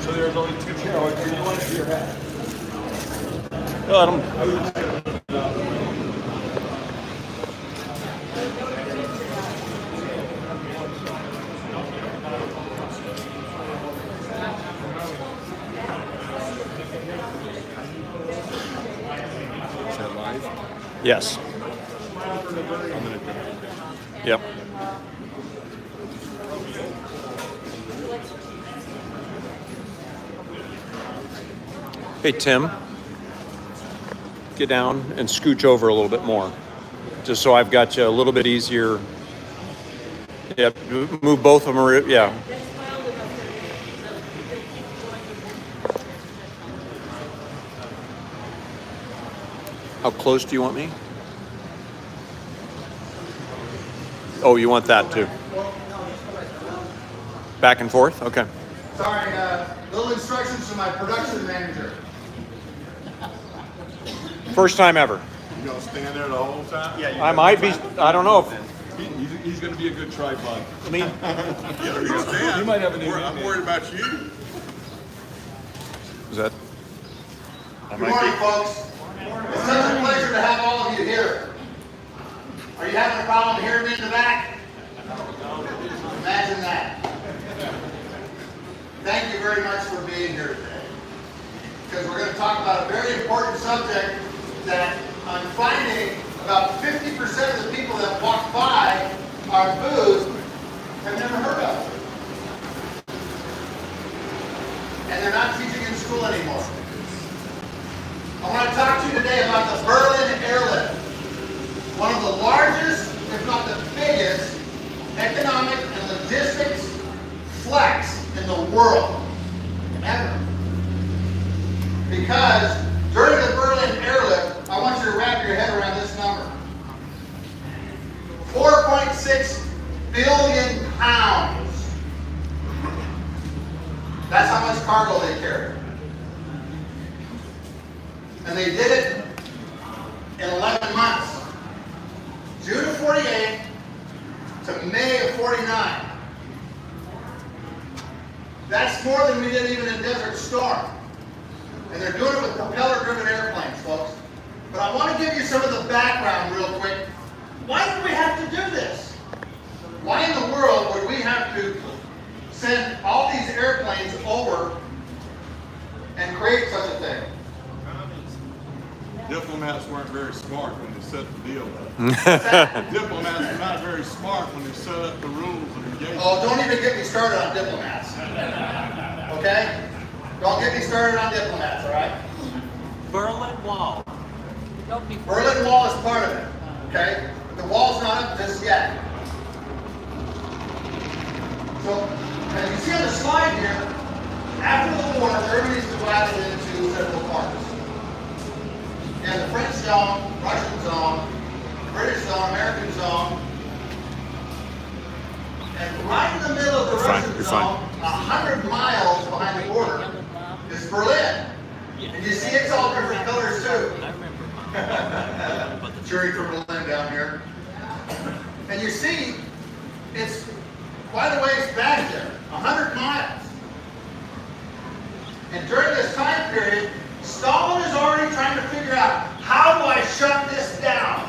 So there's only two. You want to see your hat? Is that live? Yes. Yep. Hey, Tim, get down and scooch over a little bit more, just so I've got you a little bit easier. Yep, move both of them, yeah. How close do you want me? Oh, you want that too? Back and forth? Okay. Sorry, little instructions from my production manager. First time ever. You gonna stand there the whole time? Yeah. I might be, I don't know. He's gonna be a good tripod. Me? Yeah, you stand. You might have a new I'm worried about you. Is that? Good morning, folks. It's such a pleasure to have all of you here. Are you having a problem hearing me in the back? Imagine that. Thank you very much for being here today. Because we're going to talk about a very important subject that I'm finding about 50% of the people that walk by our booth have never heard of. And they're not teaching in school anymore. I want to talk to you today about the Berlin Airlift. One of the largest, if not the biggest, economic and logistics flex in the world ever. Because during the Berlin Airlift, I want you to wrap your head around this number. 4.6 billion pounds. That's how much cargo they carry. And they did it in 11 months. June of 48 to May of 49. That's more than we did even in Desert Storm. And they're doing it with propeller-driven airplanes, folks. But I want to give you some of the background real quick. Why do we have to do this? Why in the world would we have to send all these airplanes over and create such a thing? Diplomats weren't very smart when they set the deal up. Diplomats were not very smart when they set up the rules of engagement. Oh, don't even get me started on diplomats. Okay? Don't get me started on diplomats, all right? Berlin Wall. Berlin Wall is part of it, okay? The wall's not up just yet. So, as you see on the slide here, after the war, Germany's divided into several parts. You have the French zone, Russian zone, British zone, American zone. And right in the middle of the Russian zone, 100 miles behind the border, is Berlin. And you see it's all different colors too. Cheering for Berlin down here. And you see, it's quite a ways back there, 100 miles. And during this time period, Stalin is already trying to figure out, how do I shut this down?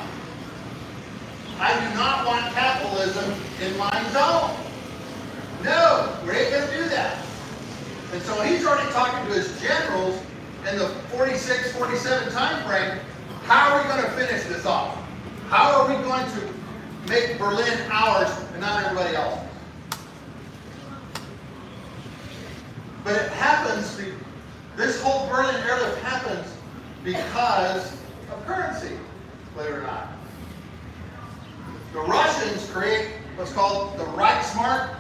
I do not want capitalism in my zone. No, we ain't going to do that. And so he's already talking to his generals in the 46, 47 time frame. How are we going to finish this off? How are we going to make Berlin ours and not everybody else's? But it happens, this whole Berlin Airlift happens because of currency, believe it or not. The Russians create what's called the Reichsmark,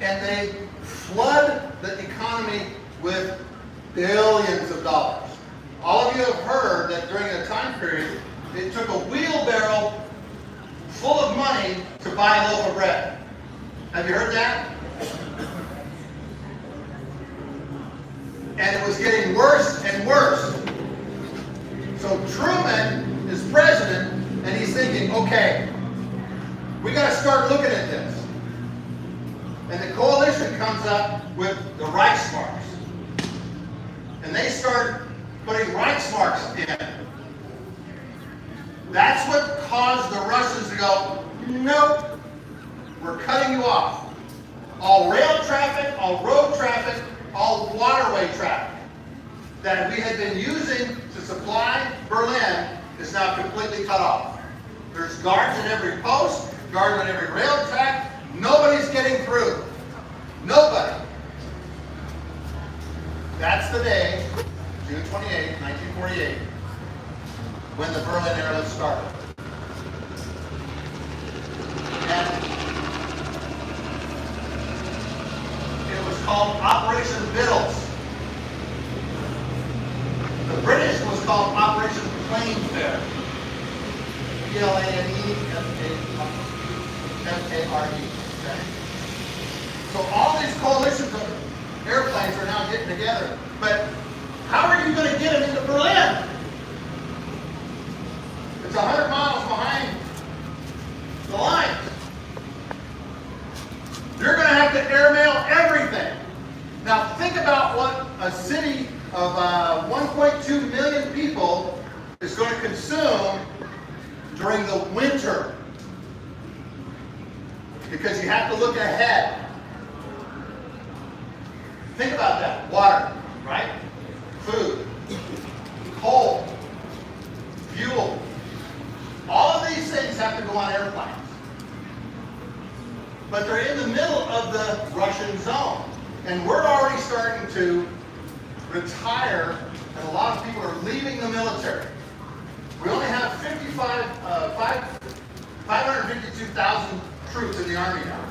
and they flood the economy with billions of dollars. All of you have heard that during a time period, it took a wheelbarrow full of money to buy a loaf of bread. Have you heard that? And it was getting worse and worse. So Truman is president, and he's thinking, okay, we got to start looking at this. And the coalition comes up with the Reichsmarks. And they start putting Reichsmarks in. That's what caused the Russians to go, nope, we're cutting you off. All rail traffic, all road traffic, all waterway traffic that we had been using to supply Berlin is now completely cut off. There's guards at every post, guards on every rail track. Nobody's getting through. Nobody. That's the day, June 28, 1948, when the Berlin Airlift started. And it was called Operation Vittles. The British was called Operation Planefare. P-L-A-N-E-F-A-R-E. Okay? So all these coalitions of airplanes are now getting together. But how are you going to get them into Berlin? It's 100 miles behind the lines. You're going to have to airmail everything. Now think about what a city of 1.2 million people is going to consume during the winter. Because you have to look ahead. Think about that. Water, right? Food, coal, fuel. All of these things have to go on airplanes. But they're in the middle of the Russian zone. And we're already starting to retire, and a lot of people are leaving the military. We only have 552,000 troops in the Army now.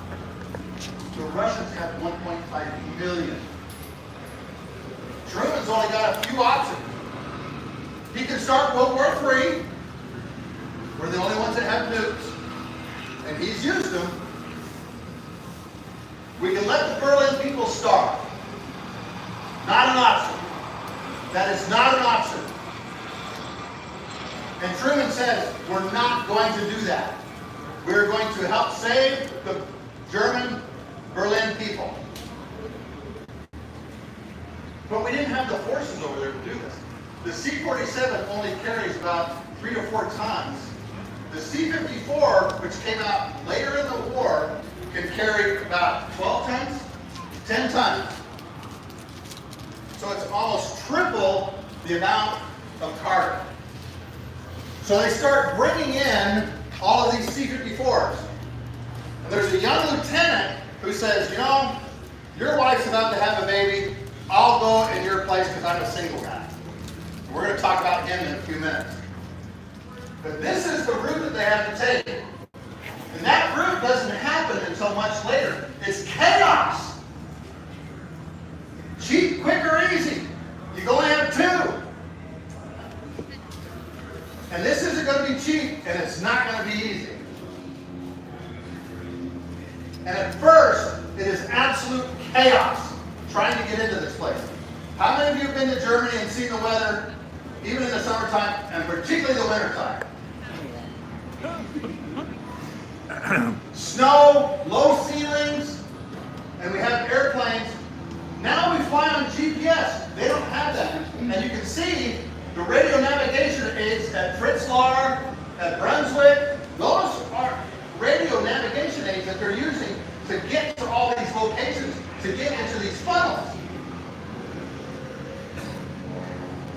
The Russians have 1.5 million. Truman's only got a few options. He can start World War III. We're the only ones that have nukes. And he's used them. We can let the Berlin people starve. Not an option. That is not an option. And Truman says, we're not going to do that. We're going to help save the German Berlin people. But we didn't have the forces over there to do this. The C-47 only carries about 3 to 4 tons. The C-54, which came out later in the war, can carry about 12 tons, 10 tons. So it's almost triple the amount of cargo. So they start bringing in all of these C-54s. And there's a young lieutenant who says, you know, your wife's about to have a baby. I'll go in your place because I'm a single guy. We're going to talk about him in a few minutes. But this is the route that they have to take. And that route doesn't happen until much later. It's chaos. Cheap, quick, or easy. You can only have 2. And this isn't going to be cheap, and it's not going to be easy. And at first, it is absolute chaos trying to get into this place. How many of you have been to Germany and seen the weather, even in the summertime, and particularly the wintertime? Snow, low ceilings, and we have airplanes. Now we fly on GPS. They don't have that. And you can see the radio navigation aids at Fritzlar, at Brunswick. Those are radio navigation aids that they're using to get to all these locations, to get into these funnels.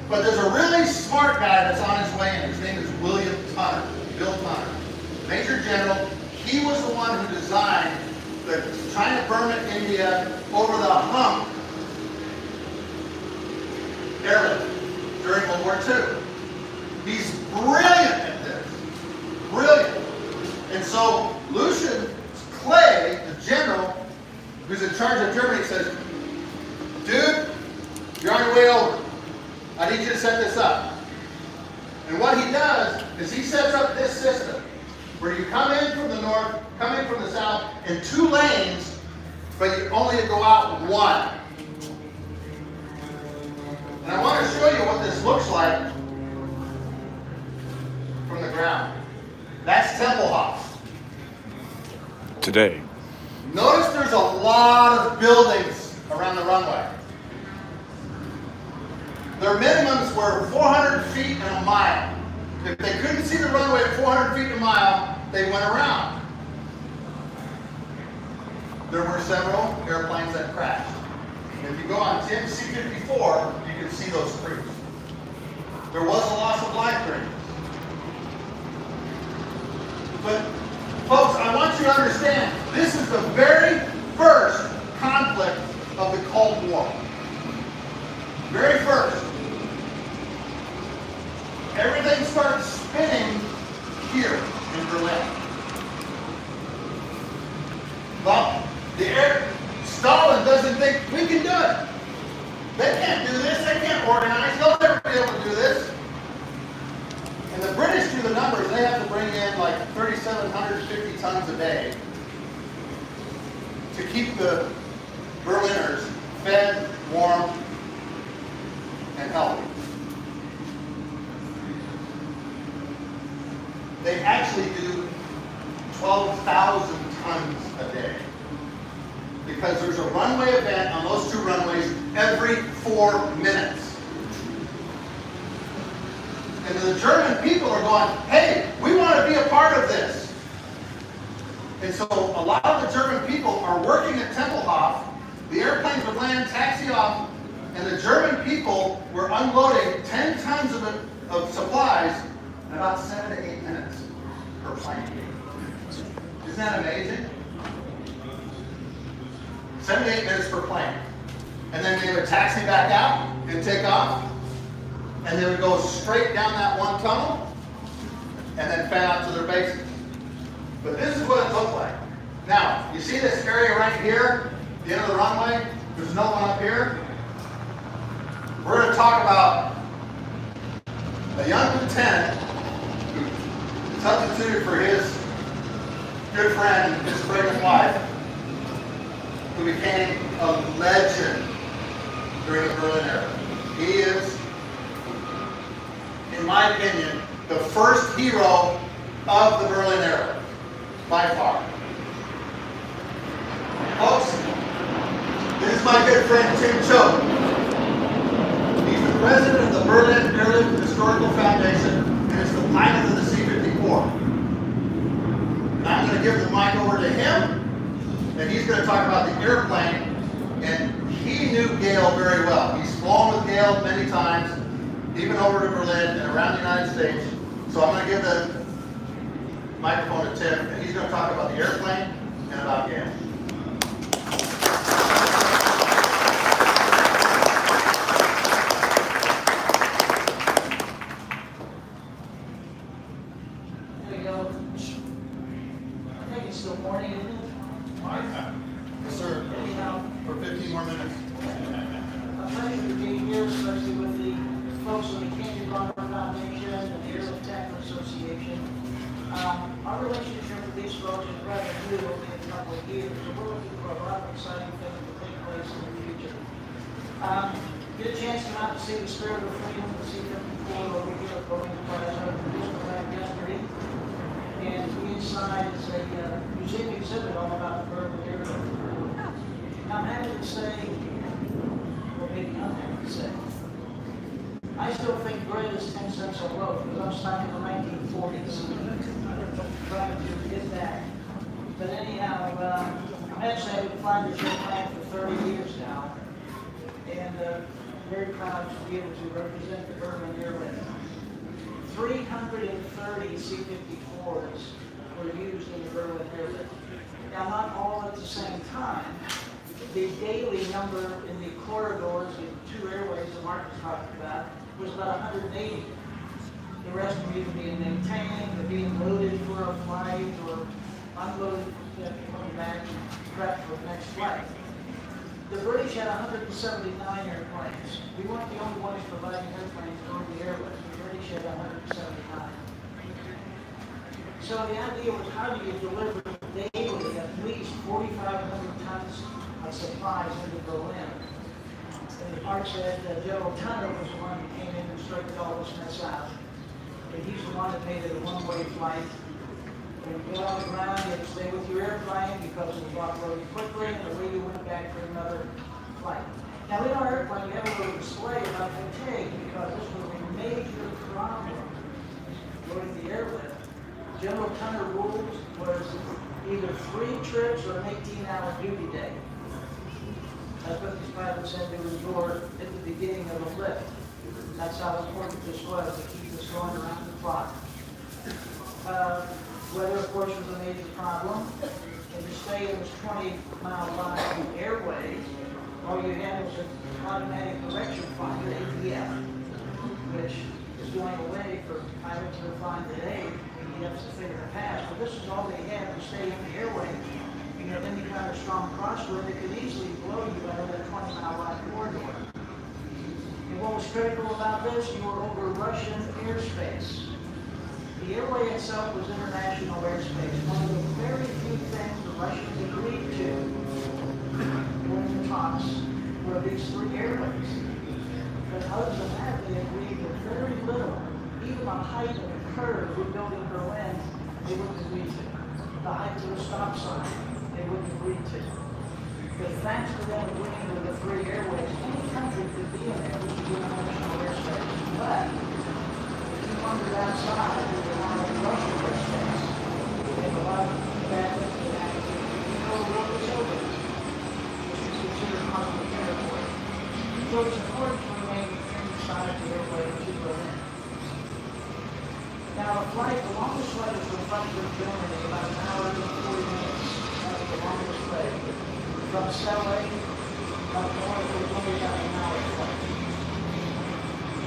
But there's a really smart guy that's on his way in. His name is William Tunner, Bill Tunner, Major General. He was the one who designed the China-Burma India over the hump airlift during World War II. He's brilliant at this. Brilliant. And so Lucian Clay, the general who's in charge of Germany, says, dude, you're on your way over. I need you to set this up. And what he does is he sets up this system where you come in from the north, come in from the south in 2 lanes, but you only go out 1. And I want to show you what this looks like from the ground. That's Tempelhof. Today. Notice there's there's a lot of buildings around the runway. Their minimums were 400 feet and a mile. If they couldn't see the runway at 400 feet and a mile, they went around. There were several airplanes that crashed. If you go on Tim's C-54, you can see those crews. There was a loss of life during this. But folks, I want you to understand, this is the very first conflict of the Cold War. Very first. Everything starts spinning here in Berlin. Well, Stalin doesn't think we can do it. They can't do this. They can't organize. They'll never be able to do this. And the British do the numbers. They have to bring in like 3,750 tons a day to keep the Berliners fed, warm, and healthy. They actually do 12,000 tons a day. Because there's a runway event on those two runways every 4 minutes. And the German people are going, hey, we want to be a part of this. And so a lot of the German people are working at Tempelhof. The airplanes would land, taxi off, and the German people were unloading 10 tons of supplies in about 7 to 8 minutes per plane. Isn't that amazing? 7 to 8 minutes per plane. And then they would taxi back out and take off. And they would go straight down that one tunnel and then fan out to their bases. But this is what it looked like. Now, you see this area right here, the end of the runway? There's no one up here. We're going to talk about a young lieutenant who substituted for his good friend and his pregnant wife, who became a legend during the Berlin era. He is, in my opinion, the first hero of the Berlin era, by far. Folks, this is my good friend Tim Choate. He's the president of the Berlin Airlift Historical Foundation, and is the pilot of the C-54. And I'm going to give the mic over to him, and he's going to talk about the airplane. And he knew Gale very well. He's flown with Gale many times, even over to Berlin and around the United States. So I'm going to give the microphone to Tim, and he's going to talk about the airplane and about Gale. There you go. I think it's still morning, isn't it? Yes, sir. Anyhow, For 15 more minutes. a pleasure to be here, especially with the folks of the Canyon Runner Foundation and the Airlift Tackle Association. Our relationship with these folks is rather new over a couple of years, so we're looking for a lot of exciting things to take place in the future. Get a chance to come out to see the Spirit of Freedom, the C-54 over here at Boeing Plaza, yesterday. And inside is a museum exhibit all about the Berlin Airlift. I'm happy to say, or maybe I'm happy to say, I still think bread is 10 cents a loaf because I'm stuck in the 1940s. Trying to get that. But anyhow, I'm actually having flying the ship plan for 30 years now. And very proud to be able to represent the Berlin Airlift. 330 C-54s were used in the Berlin Airlift. Now, not all at the same time. The daily number in the corridors of 2 airways that Mark was talking about was about 180. The rest were either being maintained, or being loaded for a flight, or unloaded, coming back and prepped for the next flight. The British had 179 airplanes. We weren't the only ones providing airplanes during the airlift. The British had 179. So the idea was, how do you deliver daily at least 4,500 tons of supplies into Berlin? And Mark said General Tunner was the one who came in and straightened all this mess out. And he's the one that made it a one-way flight. When you get on the ground, you have to stay with your airplane because it was offloaded quickly and the way you went back for another flight. Now in our airplane, you have a little display about fatigue because this was a major problem during the airlift. General Tunner rules was either 3 trips or an 18-hour duty day. That's what these pilots had to endure at the beginning of the lift. That's how important this was to keep us going around the clock. Weather, of course, was a major problem. And to stay in this 20-mile line airway, all you had was an automatic correction finder, ATF, which is going away for pilots that are flying today. You have to figure the past. But this is all they had to stay in the airway. You have any kind of strong crosswind that could easily blow you out of that 20-mile line corridor. And what was critical about this, you were over Russian airspace. The airway itself was international airspace. One of the very few things the Russians agreed to during the talks were these 3 airways. But other than that, they agreed with very little. Even the height of the curve we're building Berlin, they wouldn't agree to. The height of the stop sign, they wouldn't agree to. But thanks to them agreeing with the 3 airways, any country could be in there, which is international airspace. But if you wandered outside, you were on Russian airspace. And a lot of bad things would happen to you. You know, the war was over, which is considered Muslim territory. So it's important to remain inside the airway to Berlin. Now, the flight, the longest flight is from Frankfurt, Germany, about an hour and 40 minutes. That's the longest flight. From Celle, up north, it was only about an hour flight.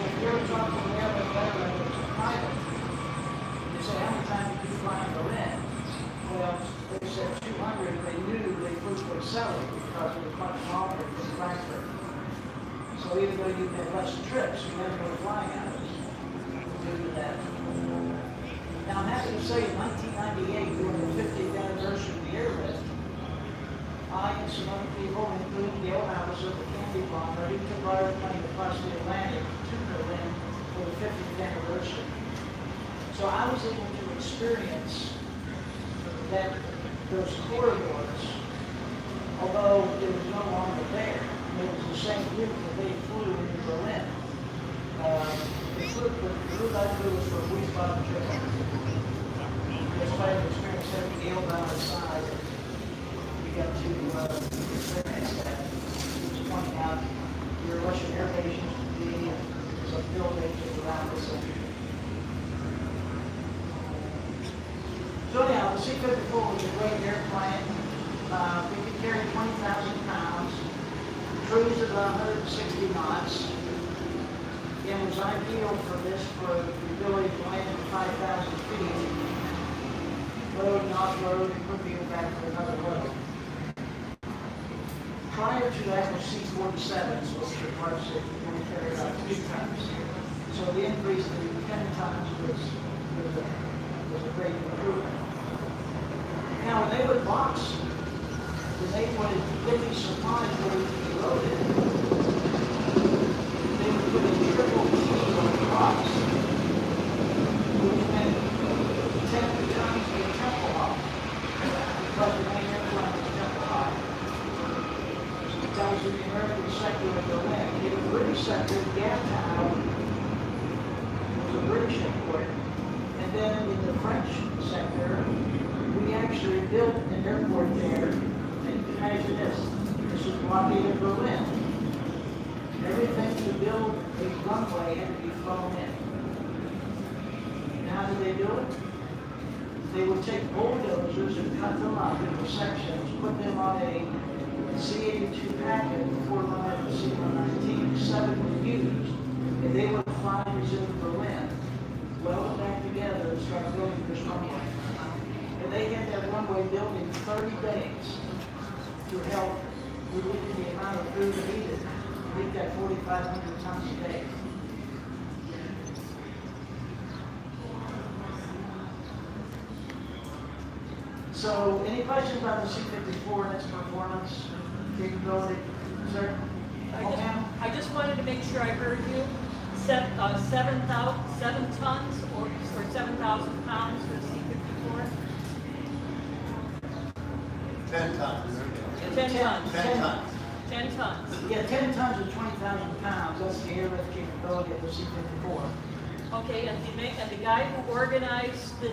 If you're talking to the airline veteran that's a pilot, you say, how many times did you fly in Berlin? Well, they said 200. They knew they flew from Celle because it was much longer than Frankfurt. So even though you had less trips, you never go flying hours due to that. Now, I'm happy to say in 1998, during the 50th anniversary of the airlift, I and some other people, including Gail Howes of the Kennedy bomber, who took our airplane across the Atlantic to Berlin for the 50th anniversary. So I was able to experience those corridors, although it was no longer there. It was the same route that they flew into Berlin. The route I flew was from Wiesbaden, Germany. Just by experience having Gale by my side, we got to experience that. He was pointing out where Russian air stations would be, and there's a building around us. So anyhow, the C-54 was a great airplane. We could carry 20,000 pounds. Cruise at about 160 knots. It was ideal for this for the ability to land at 5,000 feet. Load and off-road and put people back for another load. Prior to that was C-47s, which were parts that only carry about 3 tons. So the increase to 10 tons was a great improvement. Now when they would box, when they would give me supplies where we could be loaded, they would put a triple T on the box, which meant 10 tons of temple up, because the main airplane was temple high. That was in the American sector of Berlin. In the British sector, Gatow was a British airport. And then in the French sector, we actually built an airport there. And imagine this. This was blockaded Berlin. Everything to build a runway had to be flown in. And how did they do it? They would take bulldozers and cut them up into sections, put them on a C-82 packet before the line of C-119, 7 were used, and they would fly these into Berlin, weld back together and start building this runway. And they had that runway built in 30 days to help relieve the amount of food needed to meet that 4,500 tons a day. So, any questions about the C-54 and its performance, capability? Sir? I just wanted to make sure I heard you. 7 tons or 7,000 pounds for the C-54? 10 tons. 10 tons. 10 tons. 10 tons. Yeah, 10 tons of 20,000 pounds, that's the airlift capability of the C-54. Okay, and the guy who organized the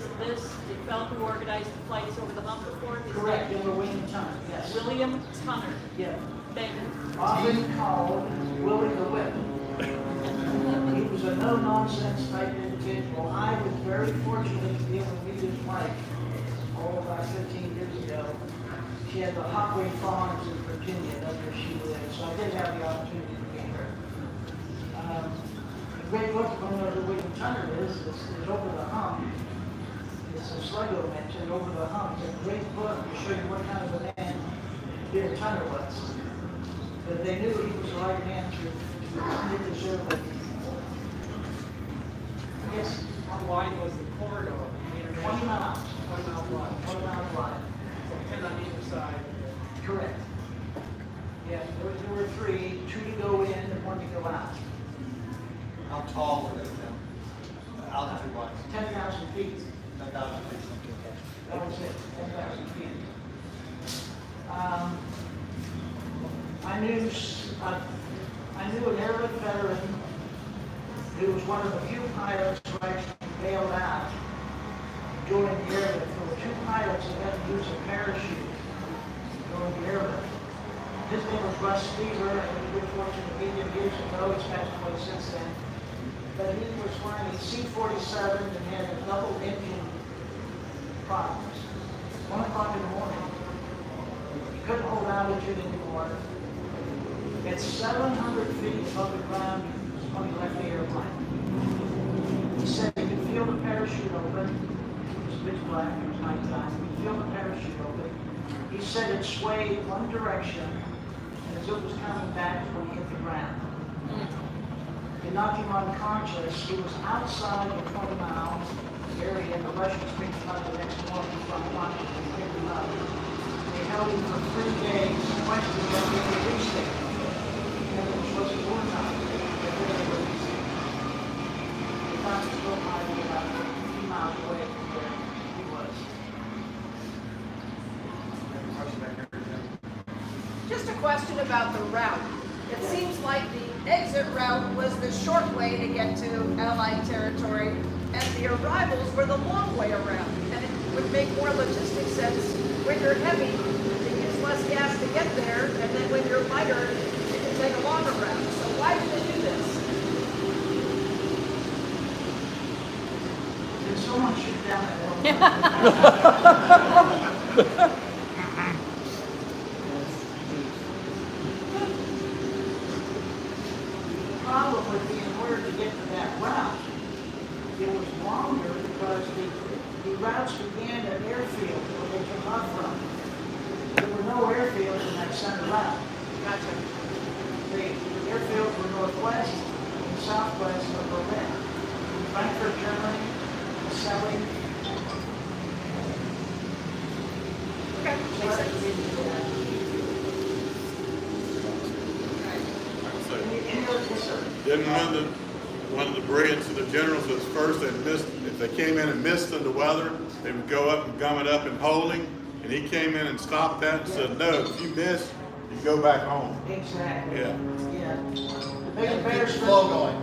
fellow who organized the flights over the hump before? his Correct, name? William Tunner, yes. William Tunner. Yeah. Thank you. Often called Willie the Whip. He was a no-nonsense type individual. I was very fortunate to be able to meet his wife, about 15 years ago. She had the Hockway Farms in Virginia, that's where she lived, so I did have the opportunity to meet her. The great book, if you know who William Tunner is Over the Hump. It's a Sligo mentioned, Over the Hump. It's a great book to show you what kind of a man Bill Tunner was. But they knew he was the right man to get the airlift. Yes, How wide was the corridor? 20 miles. 20 miles wide. 20 miles wide. So 10 on either side. Correct. Yeah, there were three, 2 to go in and 1 to go out. How tall were they then? Altitude wise? 10,000 feet. 10,000 feet. That was it, 10,000 feet. I knew an airlift veteran who was one of the few pilots who actually bailed out during the airlift. There were 2 pilots that had to use a parachute during the airlift. His name was Russ Stever, and we were fortunate to meet him years ago. He's passed away since then. But he was flying a C-47 and had a double engine problems. 1 o'clock in the morning. He couldn't hold altitude anymore. At 700 feet above the ground, when he left the airplane. He said he could feel the parachute open. It was pitch black, it was nighttime. He could feel the parachute open. He said it swayed one direction, and as it was coming back when he hit the ground. It knocked him unconscious. He was outside the 20-mile area, and the Russians picked him up the next morning from Washington and picked him up. They held him for 3 days, questioned him, and they released him. And it was supposed to warn them. They released him. They found his boat hiding about 50 miles away from where he was. Just a question about the route. It seems like the exit route was the short way to get to Allied territory, and the arrivals were the long way around. And it would make more logistic sense when you're heavy to use less gas to get there, and then when you're lighter, you can take a longer route. So why did they do this? There's so much shit down that hill. The problem would be in order to get to that route, it was longer because the routes began at airfields where they came up from. There were no airfields in that center route. Gotcha. The airfields were northwest and southwest of Berlin. Frankfurt, Germany, Selling. Okay, makes sense. Didn't one of the brilliance of the generals was first they missed, if they came in and missed in the weather, they would go up and gum it up in holding, and he came in and stopped that and said, no, if you miss, you go back home. Exactly. Yeah. Yeah. The big Keep the embarrassment. flow going.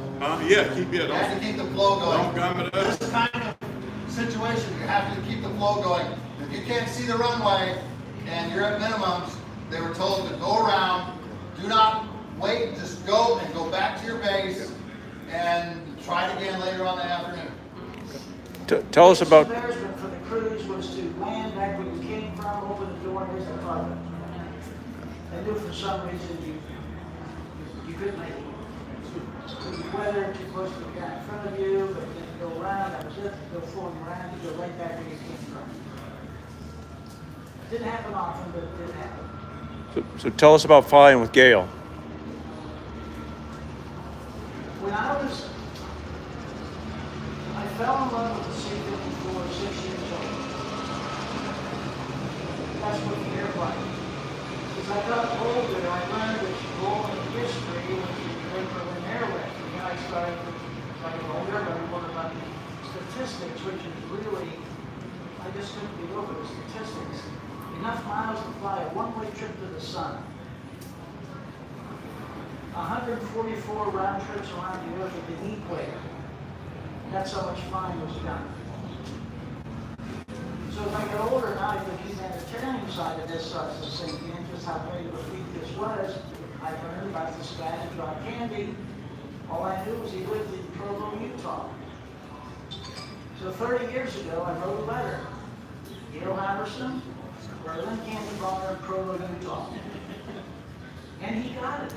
Yeah, keep it. You have to keep the flow Don't going. gum it This up. is kind of situation, you have to keep the flow going. If you can't see the runway and you're at minimums, they were told to go around, do not wait, just go and go back to your base and try it again later on in the afternoon. Tell us about. The embarrassment for the crews was to land back where you came from, open the door, and there's the carpet. They knew for some reason you couldn't make it. The weather too close to the guy in front of you, but then you go around, that was it, go floating around, you go right back where you came from. It didn't happen often, but it did happen. So tell us about flying with Gail. When I fell in love with the C-54 at 6 years old. That's what the airplane. As I got older, I learned that rolling history was the great Berlin Airlift. And then I started to, like older, I learned about the statistics, which is really, I just couldn't get over the statistics. enough miles to fly a one-way trip to the sun. 144 round trips around the earth at the equator. That's how much flying was done. So if I get older now, I think the humanitarian side of this starts to sink in, just how great of a feat this was. I learned about this guy named John Candy. All I knew was he lived in Provo, Utah. So 30 years ago, I wrote a letter. Gail Haverson, Berlin Candy Bar in Provo, Utah. And he got it.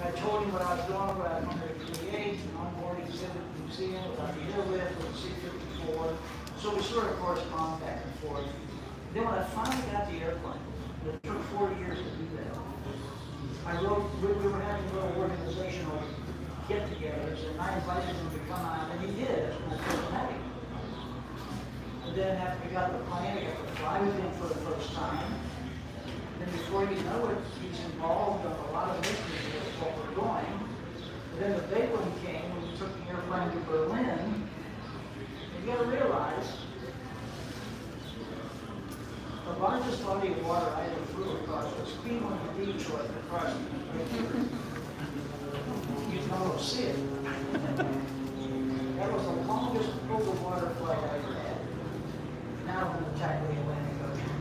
I told him what I was doing, what I wanted to create, an onboard exhibit museum without the airlift with C-54. So we sort of correspond back and forth. Then when I finally got the airplane, it took 40 years to do that. We were having little organizational get-togethers, and I invited him to come out, and he did. That's when I first met him. And then after we got the plane, I got to fly with him for the first time. Then before you know it, he's involved in a lot of mysteries of what we're doing. And then the big one came when we took the airplane to Berlin. And you got to realize, the largest body of water I ever flew across was Cleveland to Detroit across the you can almost see it. That was the longest over water flight I ever had. Now we're going to tackle the Atlantic Ocean.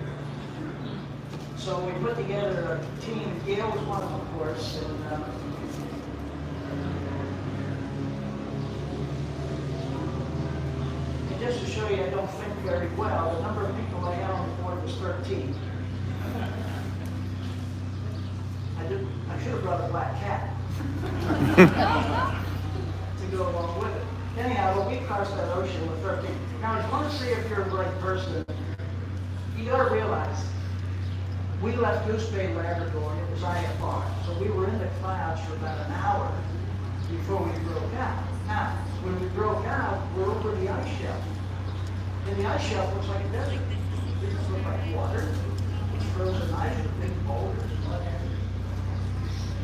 So we put together a team. Gail was one of them, of course. And just to show you I don't think very well, the number of people I had on board was 13. I should have brought a black cat to go along with it. Anyhow, when we crossed that ocean with 13. Now, I want to see if you're the right person. You got to realize, we left Goose Bay, Labrador, and it was IFR. So we were in the clouds for about an hour before we broke out. Now, when we broke out, we're over the ice shelf. And the ice shelf looks like a desert. It doesn't look like water. It's frozen ice with big boulders and whatever.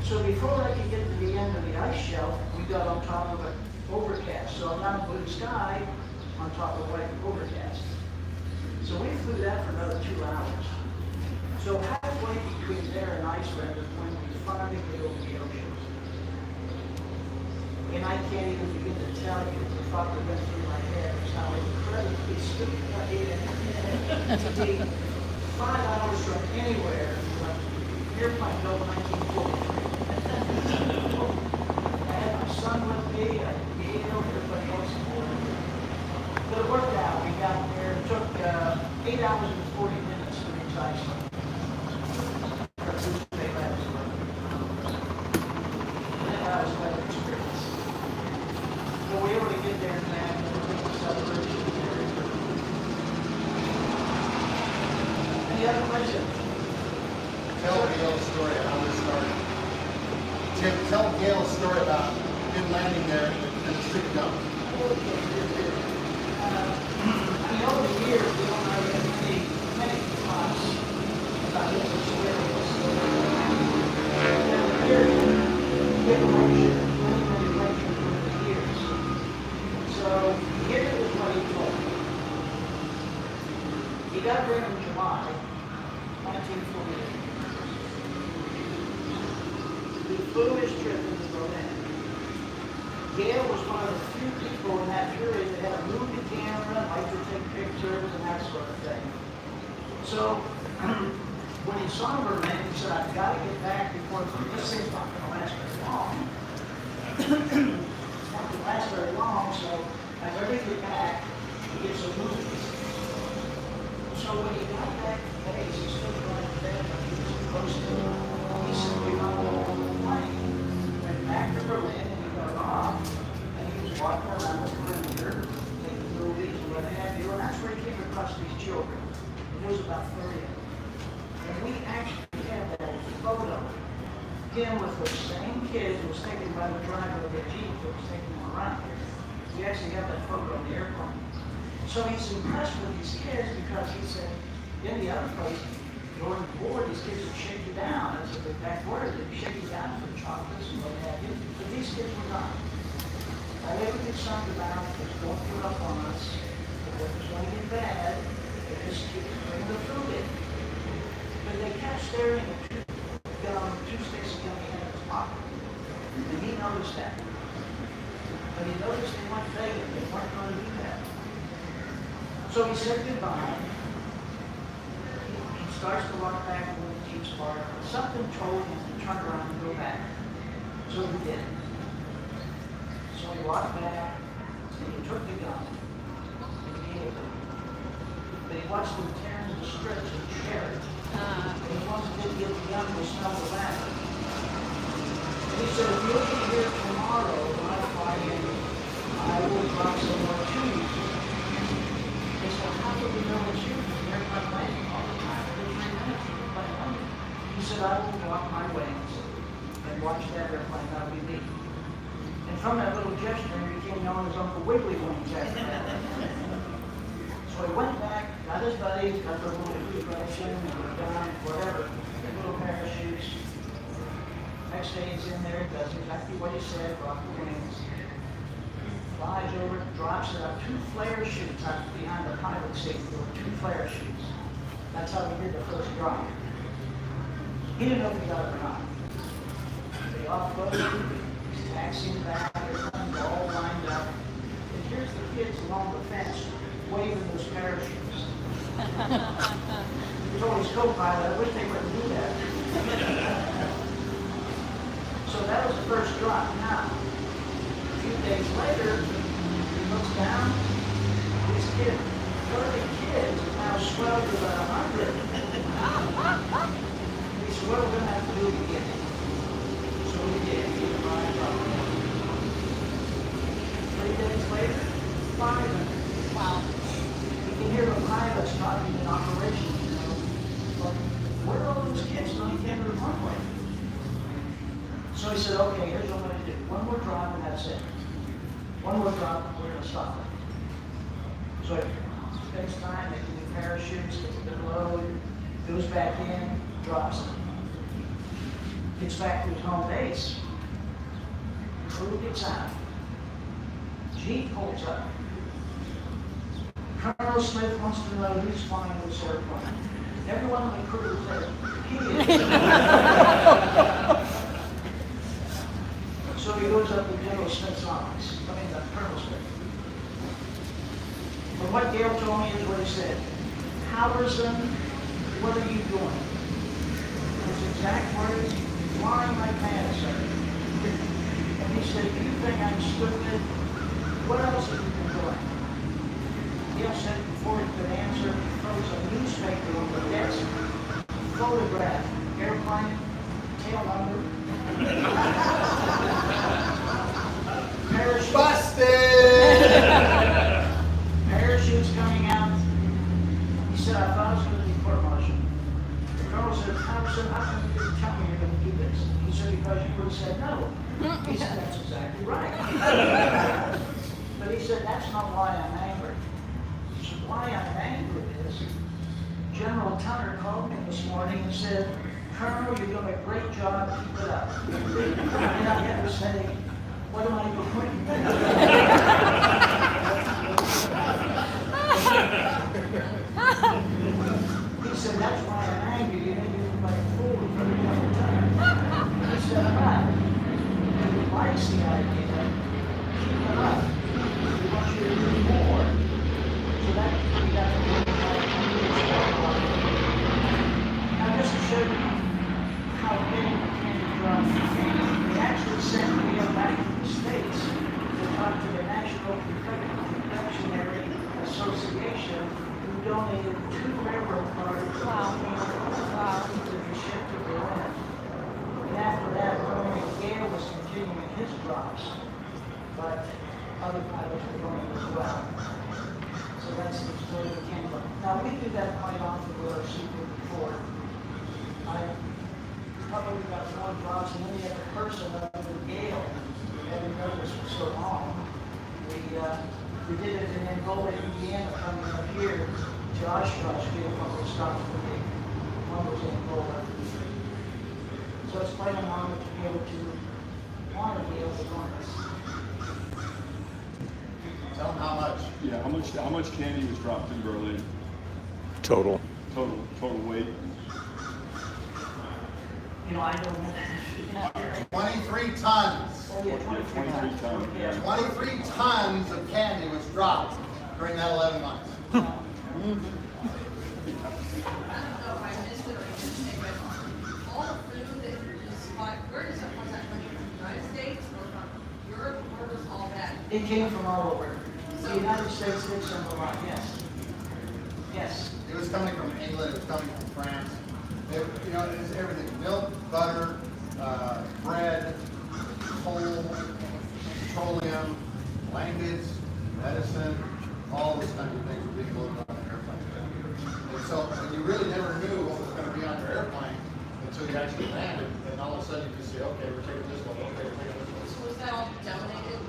So before I could get to the end of the ice shelf, we got on top of an overcast. So I'm not blue sky on top of white overcast. So we flew that for another 2 hours. So halfway between there and Iceland is when we finally get over the ocean. And I can't even begin to tell you the thought that went through my head is how incredibly stupid I am to be 5 hours from anywhere. Airplane built 1943. I had my son with me, I had Gail, everybody else aboard. But it worked out. We got there. It took 8 hours and 40 minutes to reach Iceland. We were able to get there and back and take the celebration there. Any other questions? Tell Gail's story of how this started. Tim, tell Gail's story about him landing there and the stick gun. Over the years, we don't know many thoughts about his experience. So here is what he told me. He got there in July 1948. He flew his trip into Berlin. Gail was one of the few people in that period that had a movie camera, liked to take pictures and that sort of thing. So when he saw Berlin, he said, I've got to get back before this thing's not going to last very long. It's not going to last very long, so I better get back to get some movies. So when he got back to base, he still going to bed, but he was supposed to. He simply got on the plane, went back to Berlin, and he got off, and he was walking around the perimeter, taking movies and what have you, and that's where he came across these children. There was about 30 of them. And we actually have that photo. Him with the same kids who was taken by the driver of the Jeep that was taking him around here. We actually have that photo on the airplane. So he's impressed with these kids because he said, in the other place, going board, these kids would shake you down. That's a big back order. They'd shake you down for chocolates and what have you. But these kids were not. All they were concerned about was don't give up on us. if it's going to get bad, they just keep bringing the food in. But they kept staring at two sticks of gum he had in his pocket. And he noticed that. But he noticed they weren't begging, they weren't going to do that. So he said goodbye. He starts to walk back to the Jeep's park. Something told him to turn around and go back. So he did. So he walked back, and he took the gun, and he gave it to him. But he watched him tear into the strips and share it. And he wanted to get the gun to smell the tobacco. And he said, if you'll be here tomorrow, when I fly in, I will drop somewhere to you. They said, how do we know it's you? You're not landing all the time. Every 3 minutes you're playing on you. He said, I will walk my wings and watch that airplane, that'll be me. And from that little gesture, he became known as Uncle Wiggly Wings after that. So he went back, got his buddies, got their little toothbrush and a gun, whatever, their little parachutes. Next day he's in there, does exactly what he said, brought the wings. Flies over, drops it out, 2 flare chutes out behind the pilot seat. There were 2 flare chutes. That's how he did the first drop. He didn't know if he got it or not. They offloaded, he's taxiing back, everything's all lined up. And here's the kids along the fence waving those parachutes. He told his co-pilot, I wish they wouldn't do that. So that was the first drop. Now, a few days later, he looks down, his kid, 30 kids have now swelled to about 100. He said, what are we going to have to do to get it? So we did. He arrived on 3 days later, 500. Wow. You can hear the pilots talking in operations, you know. But where are all those kids when they came to the runway? So he said, okay, here's what I'm going to do. One more drop and that's it. One more drop, we're going to stop it. So he spends time making the parachutes, gets the load, goes back in, drops it. Gets back to his home base. Crew gets out. Jeep pulls up. Colonel Smith wants to know who's flying this airplane. Everyone on the crew said, he is. So he goes up to General Smith's office. Colonel Smith. But what Gail told me is what he said. Halverson, what are you doing? His exact words, flying like mad, sir. And he said, you think I'm stupid? What else have you been doing? Gail said before he could answer, he throws a newspaper on the desk, photograph, airplane, tail number. Parachute. Busted! Parachutes coming out. He said, I thought I was going to be court-martialed. The colonel said, Thompson, how come you didn't tell me you're going to do this? He said, because you would have said no. He said, that's exactly right. But he said, that's not why I'm angry. He said, why I'm angry is General Tunner called me this morning and said, Colonel, you're doing a great job, keep it up. And I had to say, what am I doing? He said, that's why I'm angry. You made me look like a fool in front of General Tunner. He said, but he likes the idea. Keep it up. We want you to do more. So that we got to do now, just to show you how big the candy drum became, they actually sent me back to the States to talk to the National Confectionery Association, who donated 2 railroad cars to be shipped to Berlin. And after that, only Gale was continuing his drops, but other pilots were going as well. So that's the story of the candy drum. Now, we do that quite often with our C-54. I probably got more drops than any other person other than Gail. We haven't done this for so long. We did it in Angola, Indiana, coming up here to Oshkosh. We had a couple of stops for me. One was in Angola. So it's quite an honor to be able to honor Gail with this. Tell them how much. Yeah, how much candy was dropped in Berlin? Total. Total weight. You know, I don't know. 23 tons. Oh, yeah, 23 23 tons. Yeah. 23 tons of candy was dropped during that 11 months. I don't know if I missed it or you didn't say, but all the food that you supply, where does that, was that coming from the United States or from Europe? Where was all that? It came from all over. The United States did some a lot, yes. Yes. It was coming from England, it was coming from France. You know, it's everything, milk, butter, bread, coal, petroleum, blankets, medicine, all those kinds of things were being loaded on the airplane. And so, and you really never knew what was going to be on your airplane until you actually landed, and all of a sudden you just say, okay, we're taking this one, okay, we're taking this one. So was that all donated?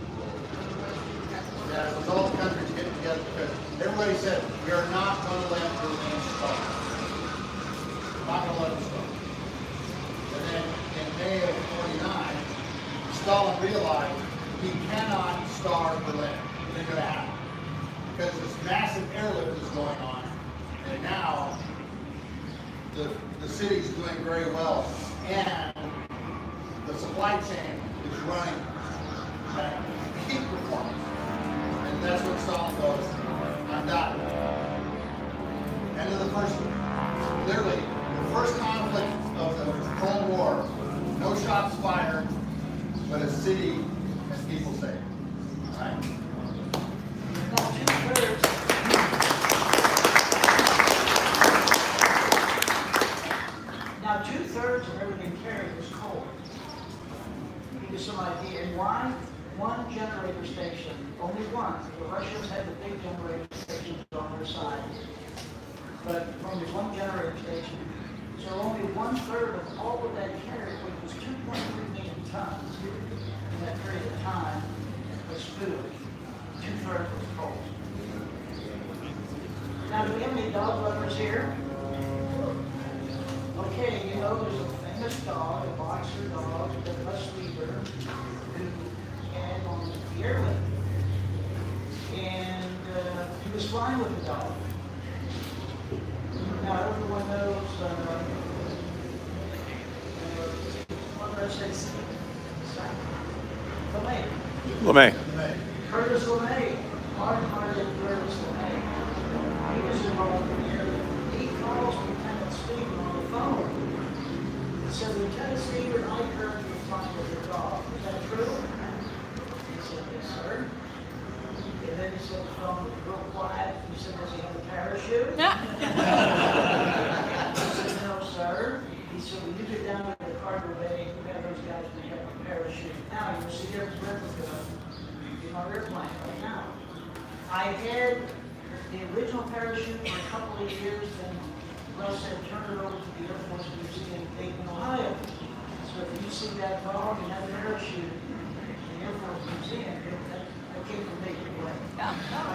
Yeah, it was all the countries getting together because everybody said, we are not going to let Berlin starve. Not going to let them starve. And then in May of 49, Stalin realized he cannot starve Berlin. It ain't going to happen. Because this massive airlift is going on, and now the city's doing very well, and the supply chain is running at peak performance. And that's what Stalin goes, I'm done. End of the first, literally, the first conflict of the Cold War, no shots fired, but a city and people saved. All right? Now, 2/3. Now, 2/3 of everything carried was coal. To give you some idea, and why? One generator station, only one. The Russians had the big generator stations on their side, but only one generator station. So only 1/3 of all of that carried, which was 2.3 million tons in that period of time, was food. 2/3 was coal. Now, do we have any dog lovers here? Okay, you know there's a famous dog, a boxer dog, the bus leader, who had on the airlift. And he was flying with the dog. Now, everyone knows, what did I say? LeMay. Curtis LeMay, hard-hearted Curtis LeMay. He was involved in the airlift. He calls Lieutenant Steven on the phone. He said, Lieutenant Steven, I heard you were flying with your dog. Is that true? He said, yes, sir. And then he said, the phone was real quiet. He said, does he have a parachute? He said, no, sir. He said, when you get down to the cargo bay, you have those guys may have a parachute. Now, you see there's a replica in my airplane right now. I had the original parachute for a couple of years, then Russ said, turn it over to the Air Force Museum in Dayton, Ohio. So if you see that dog and that parachute in the Air Force Museum, that came from me. I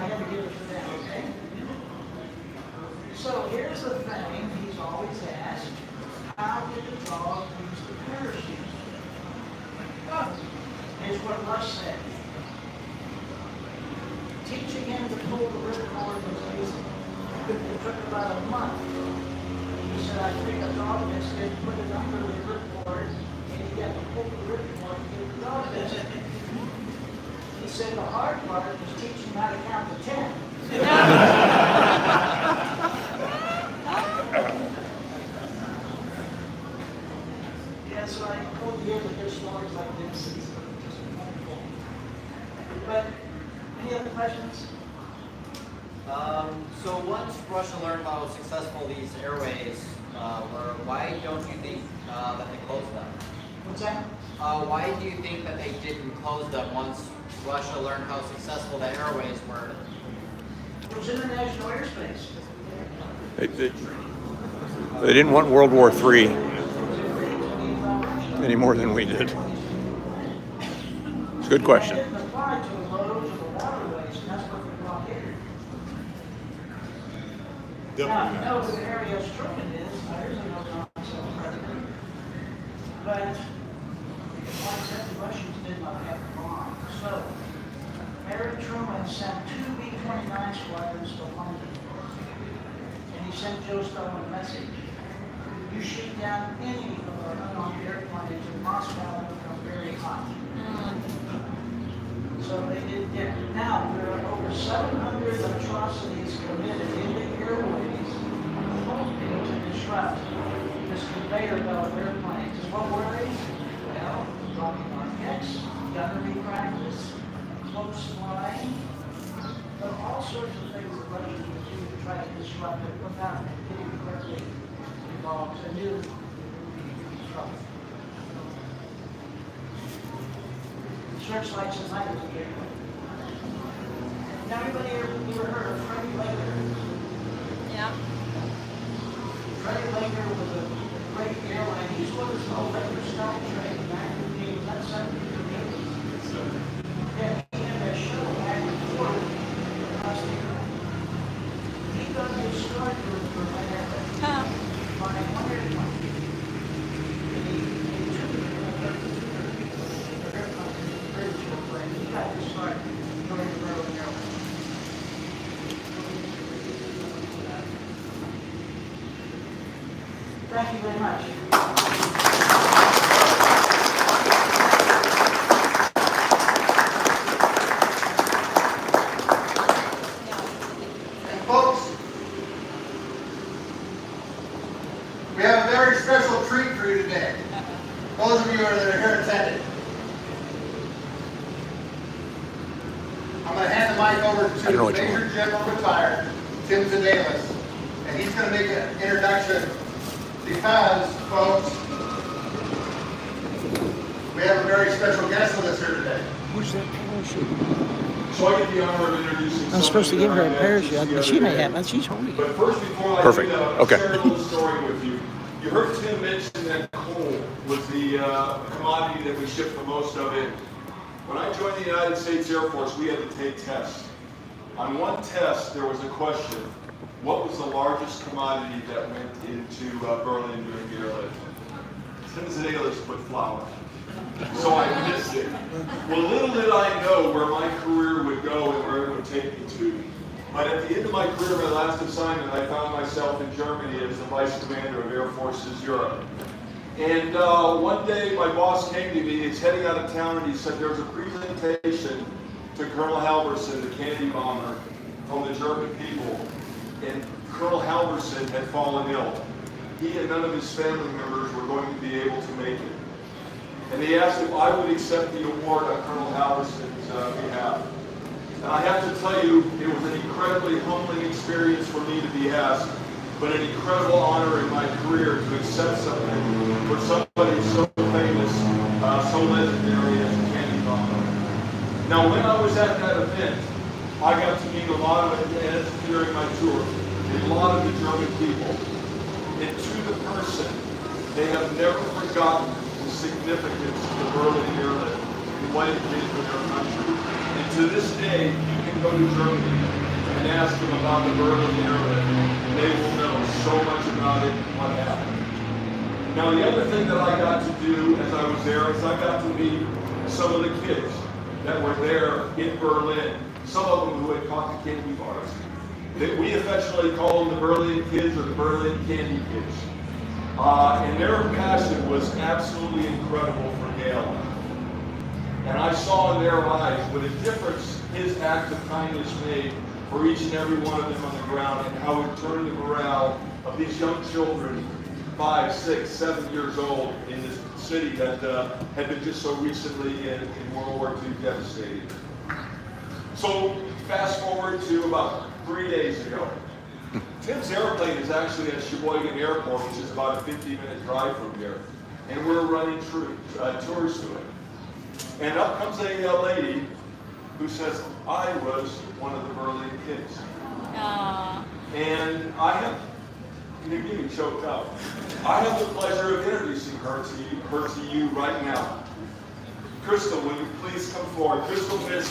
had to give it to them, okay? So here's the thing he's always asked, how did the dog use the parachute? Here's what Russ said. Teaching him to pull the ripcord was easy. It took about a month. He said, I picked a dog biscuit, put it under the ripcord, and he got to pull the ripcord and get the dog biscuit. He said the hard part was teaching him how to count to 10. Yeah, so I hope you ever hear stories like this. It's just wonderful. But any other questions? So once Russia learned how successful these airways were, why don't you think that they closed them? What's that? Why do you think that they didn't close them once Russia learned how successful the airways were? It was international airspace. They didn't want World War III any more than we did. It's a good question. It didn't apply to the roads or the waterways, and that's what we blockaded. Now, you know who Ariel Truman is. I usually know myself president. But, like I said, the Russians did not have a bomb. So, Harry Truman sent 2 B-29 down any of our unarmed airplanes in Moscow would become very hot. So they did get, now there are over 700 atrocities committed in the airways, hoping to disrupt this conveyor belt of airplanes. And what were they? Well, dropping architects, gunnery practice, close flying, but all sorts of things that Russians would do to try to disrupt it without getting directly involved. They knew it would be trouble. Searchlights and lights again. Now, anybody ever heard of Freddie Laker? Yeah. Freddie Laker was a great airline. He's what is called Laker Sky Train back in the 70s or 80s. Yeah, he had that shuttle back and forth across the earth. He got his start for that by one airplane. And he took it he got his start going to Berlin Airport. Thank you very much. And folks, we have a very special treat for you today. Those of you that are here attending. I'm going to hand the mic over to Major General Retired Tim Zedalis, and he's going to make an introduction because, folks, we have a very special guest with us here today. Where's that parachute? So I get the honor of introducing. I'm supposed to give her a parachute, but she may have it. She's holding it. But first, before I Perfect. do that, I'll Okay. share a little story with you. You heard Tim mention that coal was the commodity that we shipped the most of it. When I joined the United States Air Force, we had to take tests. On one test, there was a question: what was the largest commodity that went into Berlin during the airlift? Tim Zedalis put flour. So I missed it. Well, little did I know where my career would go and where it would take me to. But at the end of my career, my last assignment, I found myself in Germany as the Vice Commander of Air Forces Europe. And one day my boss came to me, he's heading out of town, and he said there's a presentation to Colonel Halverson, the candy bomber, from the German people. And Colonel Halverson had fallen ill. He and none of his family members were going to be able to make it. And they asked if I would accept the award on Colonel Halverson's behalf. And I have to tell you, it was an incredibly humbling experience for me to be asked, but an incredible honor in my career to accept something for somebody so famous, so legendary as a candy bomber. Now, when I was at that event, I got to meet a lot of it during my tour, a lot of the German people. And to the person, they have never forgotten the significance of the Berlin airlift and what it did for their country. And to this day, you can go to Germany and ask them about the Berlin airlift, and they will know so much about it and what happened. Now, the other thing that I got to do as I was there is I got to meet some of the kids that were there in Berlin, some of them who had caught the candy bars. We affectionately call them the Berlin kids or the Berlin candy kids. And their passion was absolutely incredible for Gail. And I saw in their eyes what a difference his act of kindness made for each and every one of them on the ground, and how it turned the morale of these young children, 5, 6, 7 years old, in this city that had been just so recently in World War II devastated. So fast forward to about 3 days ago. Tim's airplane is actually at Sheboygan Airport, which is about a 50-minute drive from here. And we're running tours to it. And up comes a lady who says, I was one of the Berlin kids. And I have, you're getting choked up. I have the pleasure of introducing her to you right now. Crystal, will you please come forward? Crystal Miss.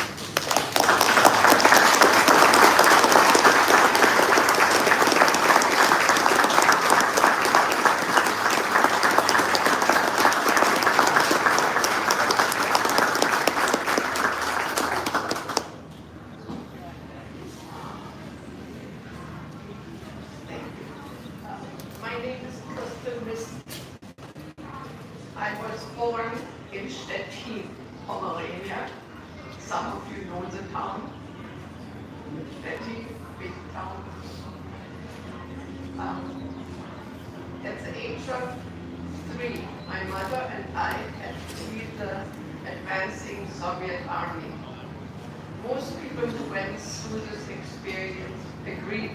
My name is Crystal Miss I was born in Stettin, Pomerania. Some of you know the town. Stettin, big town. At the age of 3, my mother and I had to leave the advancing Soviet army. Most people who went through this experience agreed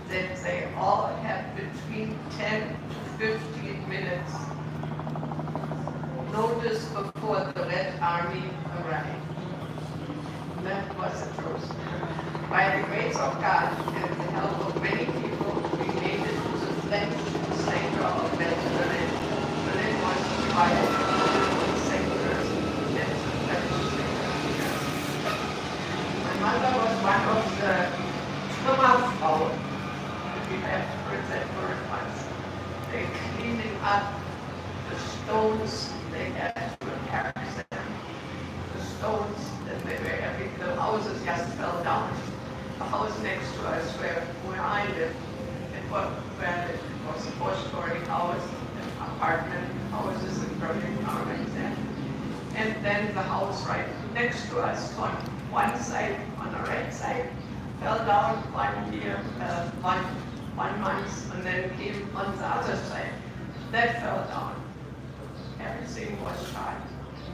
that they all had between 10 to 15 minutes notice before the Red Army arrived. That was the truth. By the grace of God and the help of many people, we made it to the French center of Berlin. Berlin was divided into sectors and the French sector. My mother was one of the Trümmerfrauen. We have heard that word once. They're cleaning up the stones they had to attack them. The stones that they were having, the houses just fell down. The house next to us where I lived, it was a 4-story house, apartment houses in Berlin are like that. And then the house right next to us on one side, on the right side, fell down 1 year, 1 month, and then came on the other side. That fell down. Everything was shot.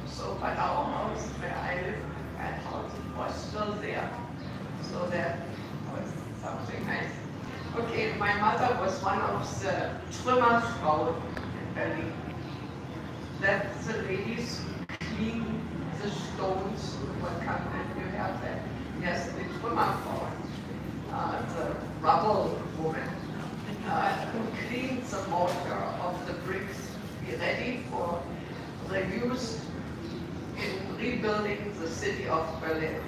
So, but our house where I lived, that house was still there. So that was something nice. Okay, my mother was one of the Trümmerfrauen in Berlin. That's the ladies who clean the stones what come and you have that. Yes, the Trümmerfrauen, the rubble woman, who cleans the mortar of the bricks to be ready for the use in rebuilding the city of Berlin.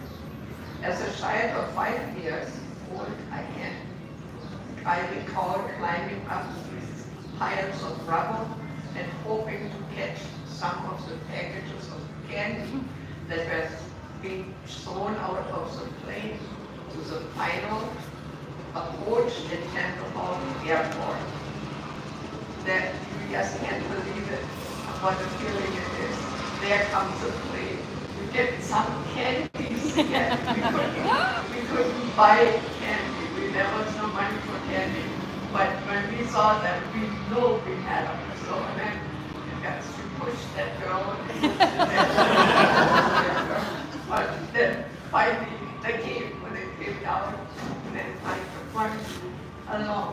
As a child of 5 years old, I recall climbing up these piles of rubble and hoping to catch some of the packages of candy that were being thrown out of the plane to the final approach at Tempelhof Airport. That you just can't believe it, what a feeling it is. There comes the plane. You get some candies. We couldn't buy candy. We never had no money for candy. But when we saw them, we knew we had them. So then you push that girl. But then finally they came, when they came down, and then I took one along.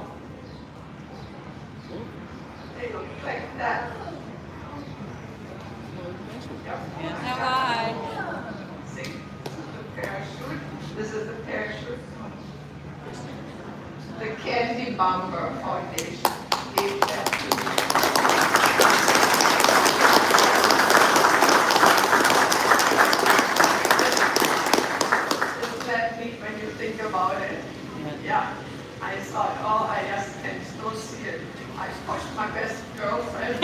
They look like that. Hi. See, the parachute. This is the parachute. The Candy Bomber Foundation gave that to me. Isn't that neat when you think about it? Yeah. I thought, oh, I just can still see it. I pushed my best girlfriend.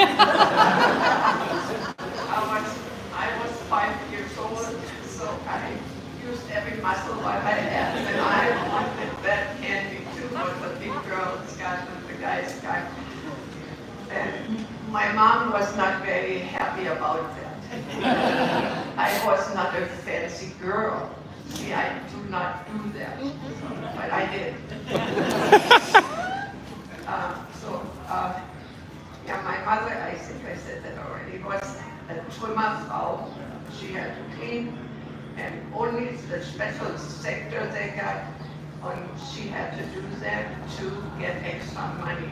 I was 5 years old, so I used every muscle I had, and I wanted that candy too, what the big girls got and the guys got. And my mom was not very happy about that. I was not a fancy girl. See, I do not do that, but I did. Yeah, my mother, I think I said that already, was a Trümmerfrau. She had to clean, and only the special sector they got, she had to do that to get extra money,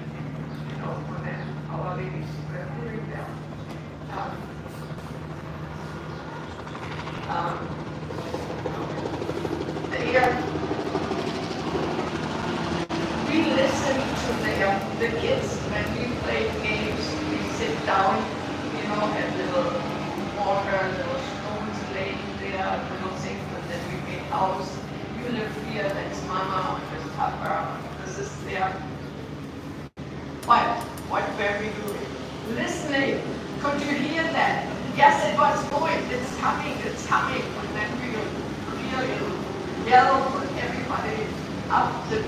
you know, for them. Our ladies were doing that. We listened to the kids when we played games. We sit down, you know, at little water, little stones laying there, little things, and then we made house. You live here, that's Mama, that's Papa, this is there. What were we doing? Listening. Could you hear that? Yes, it was going. It's coming. And then we really yell for everybody up the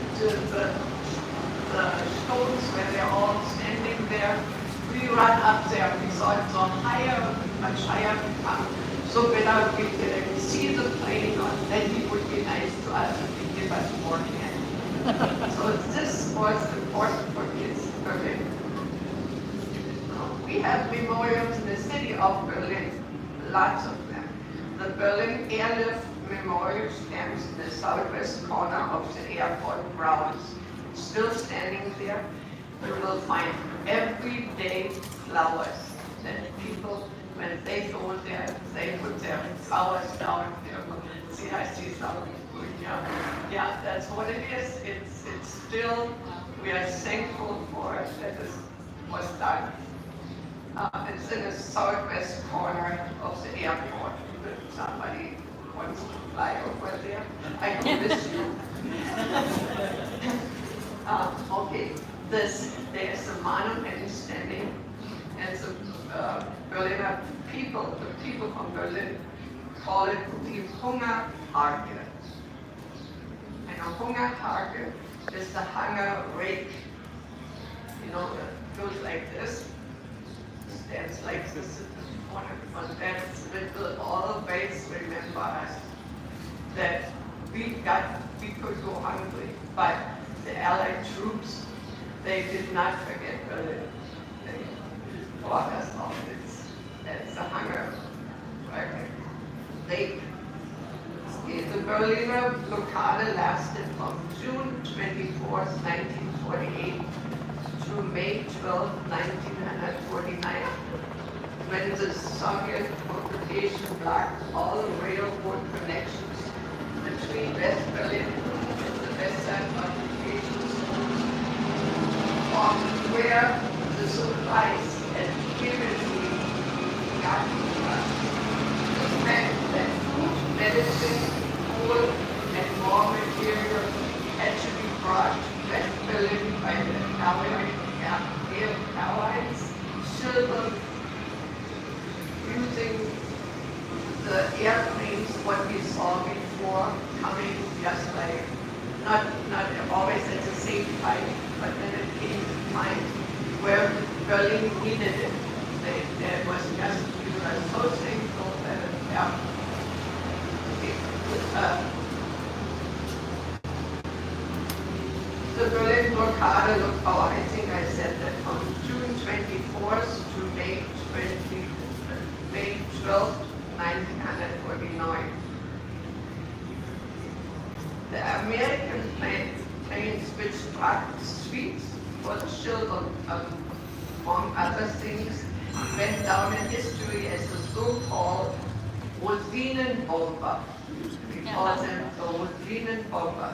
stones where they're all standing there. We run up there. We saw it so higher, much higher become. So better we could see the plane, then he would be nice to us and he'd give us more candy. So this was important for kids in Berlin. We have memorials in the city of Berlin, lots of them. The Berlin Airlift Memorial stands in the southwest corner of the airport grounds. Still standing there, you will find everyday flowers that people, when they go there, they put their flowers down there. See, I see some. Yeah, that's what it is. It's still, we are thankful for it that it was done. It's in the southwest corner of the airport. If somebody wants to fly over there, I can miss you. Okay, there's a monument standing, and the Berliner people, the people from Berlin, call it the Hungerhake. And a Hungerhake is the hunger rake. You know, it goes like this. Stands like this. On that will always remember us that we could go hungry, but the Allied troops, they did not forget Berlin. They brought us all this. That's the hunger. The Berliner blockade lasted from June 24th, 1948 to May 12th, 1949, when the Soviet occupation blocked all railroad connections between West Berlin and the Western occupation zones, from where the supplies had previously gotten to us. This meant that food, medicine, coal, and more material had to be brought to West Berlin by the Allies, children using the airplanes, what we saw before, coming just like, not always at the same time, but then it came to time where Berlin needed it. There was just, we were so thankful that it happened. The Berlin blockade, I think I said that from June 24th to May 12th, 1949. The American planes which struck streets for the children, among other things, went down in history as the so-called Rosinenbomber. We call them the Rosinenbomber,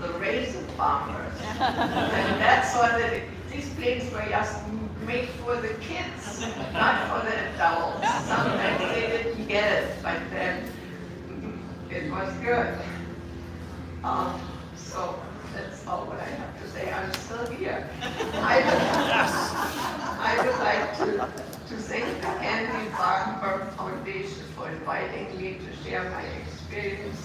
the raisin bombers. And that's what these planes were just made for the kids, not for the adults. Sometimes they didn't get it, but then it was good. So that's all what I have to say. I'm still here. I would like to thank the Andy Barnberg Foundation for inviting me to share my experience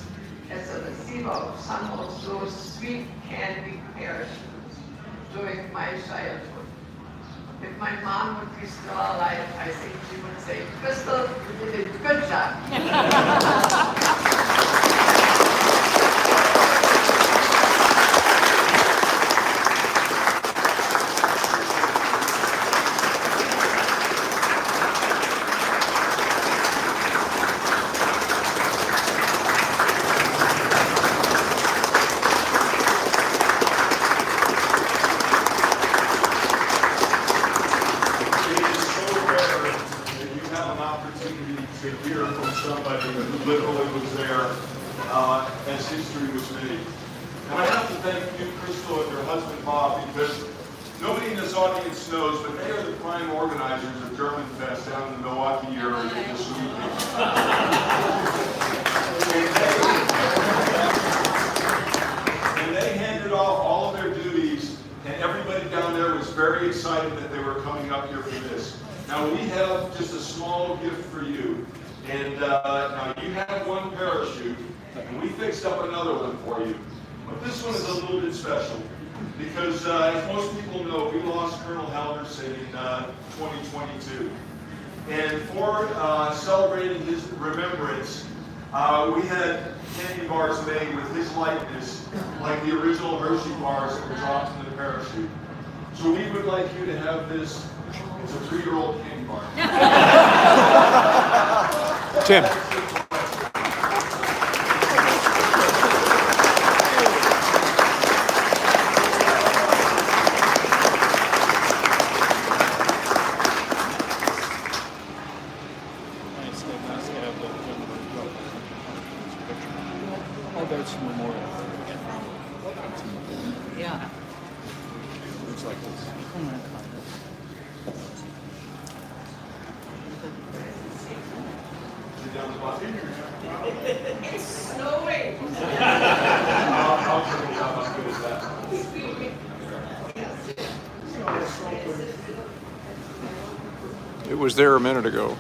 as a receiver of some of those sweet candy parachutes during my childhood. If my mom would be still alive, I think she would say, Crystal, you did a good job. because as most people know, we lost Colonel Halverson in 2022. And for celebrating his remembrance, we had candy bars made with his likeness, like the original Hershey bars that were dropped in the parachute. So we would like you to have this. It's a 3-year-old candy bar. Tim. Oh, there's some memorial. Yeah. Looks like this. It's snowing. I'll turn it up as good as that. It was there a minute ago.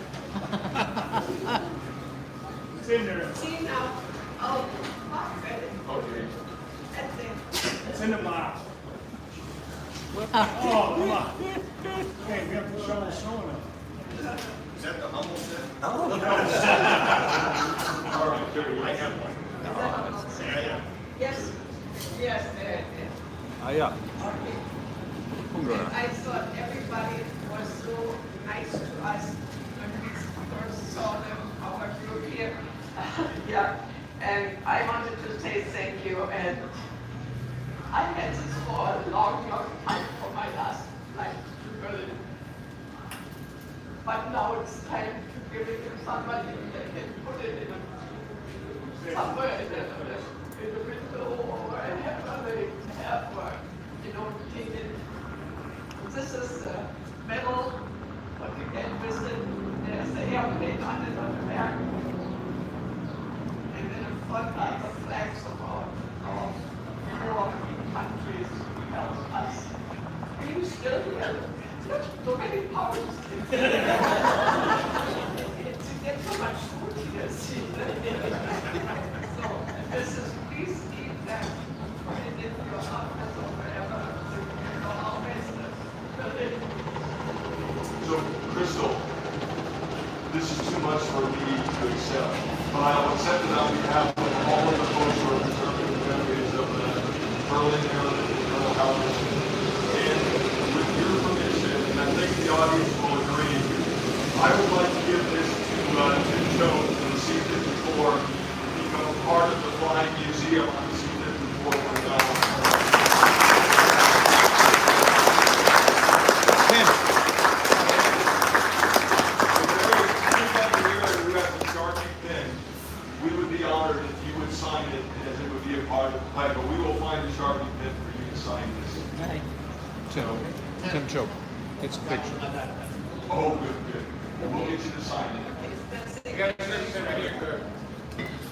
It's in there. See now. Oh, Okay. that's it. It's in the box. Oh, come on. Hey, we have to shovel snow in it. Is that the humble set? All right, Jerry, I have one. Yes, yes, there. Ah, yeah. I thought everybody was so nice to us when we first saw them, our group here. Yeah, and I wanted to say thank you, and I had this for a long, long time for my last flight to Berlin. But now it's time to give it to somebody that can put it in somewhere in the window or wherever they have work. You know, take it. This is the medal, what you can visit. There's the airplane on it on the back. And then in front are the flags of our four countries help us. Are you still here? So many powers. To get so much food here, see. So this is, please keep that in your office or wherever. So, Crystal, this is too much for me to accept, but I'll accept it on behalf of all of the folks who are preserving the memories of the Berlin Airlift and Colonel Halverson. And with your permission, and I think the audience will agree, I would like to give this to Tim Jones from C-54 to become part of the Flying Museum on the C-54 for now. But we will find a Sharpie pen for you to sign this. Tim Choke. It's a picture. Oh, good. And we'll get you to sign it.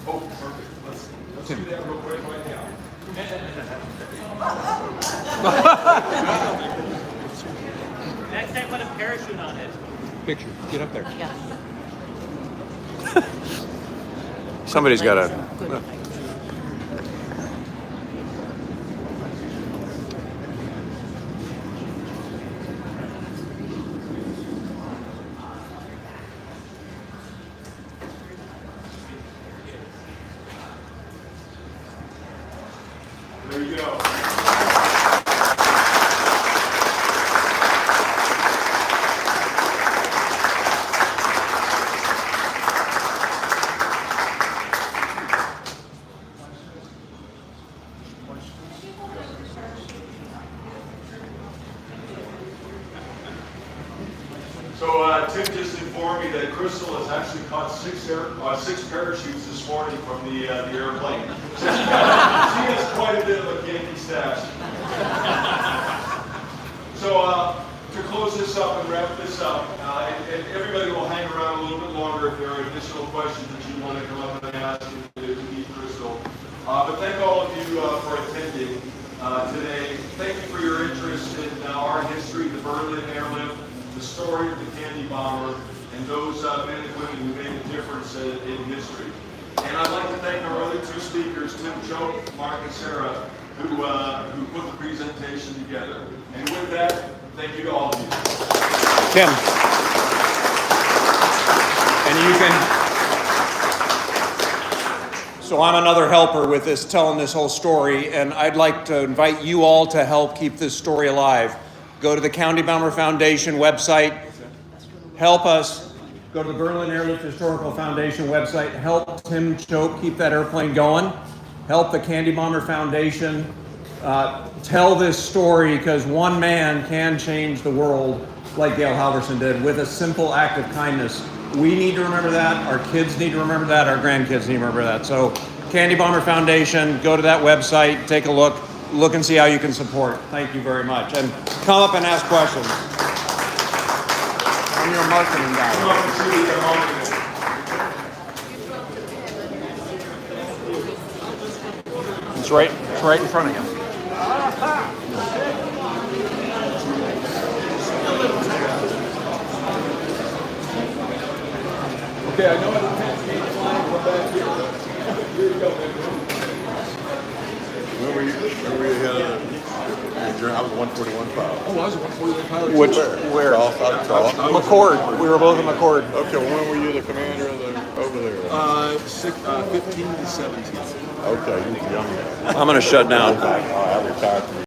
Oh, perfect. Let's do that real quick right now. Next time, put a parachute on it. Picture. Get up there. Somebody's got a. There you go. So Tim just informed me that Crystal has actually caught six parachutes this morning from the airplane. So she has quite a bit of a candy stash. So to close this up and wrap this up, and everybody will hang around a little bit longer if there are additional questions that you want to come up and ask to meet Crystal. But thank all of you for attending today. Thank you for your interest in our history, the Berlin Airlift, the story of the candy bomber, and those men and women who made a difference in history. And I'd like to thank our other two speakers, Tim Choke, Mark Hasara, who put the presentation together. And with that, thank you to all of you. Tim. And you can. So I'm another helper with this, telling this whole story, and I'd like to invite you all to help keep this story alive. Go to the County Bomber Foundation website. Help us. Go to the Berlin Airlift Historical Foundation website. Help Tim Choate keep that airplane going. Help the Candy Bomber Foundation. Tell this story, because one man can change the world like Gail Halverson did with a simple act of kindness. We need to remember that. Our kids need to remember that. Our grandkids need to remember that. So Candy Bomber Foundation, go to that website, take a look and see how you can support. Thank you very much. And come up and ask questions. I'm your marketing guy. Come up and see what you're holding. It's right in front of you. Okay, I know how the pen came flying from back here. Here you go, man. When were you ahead of the, I was 141 pilot. Oh, I was a 141 pilot. Which, where? McCord. We were both in McCord. Okay, well, when were you the commander of the, over there? 15 to 17. Okay, you were young. I'm going to shut down. I retired from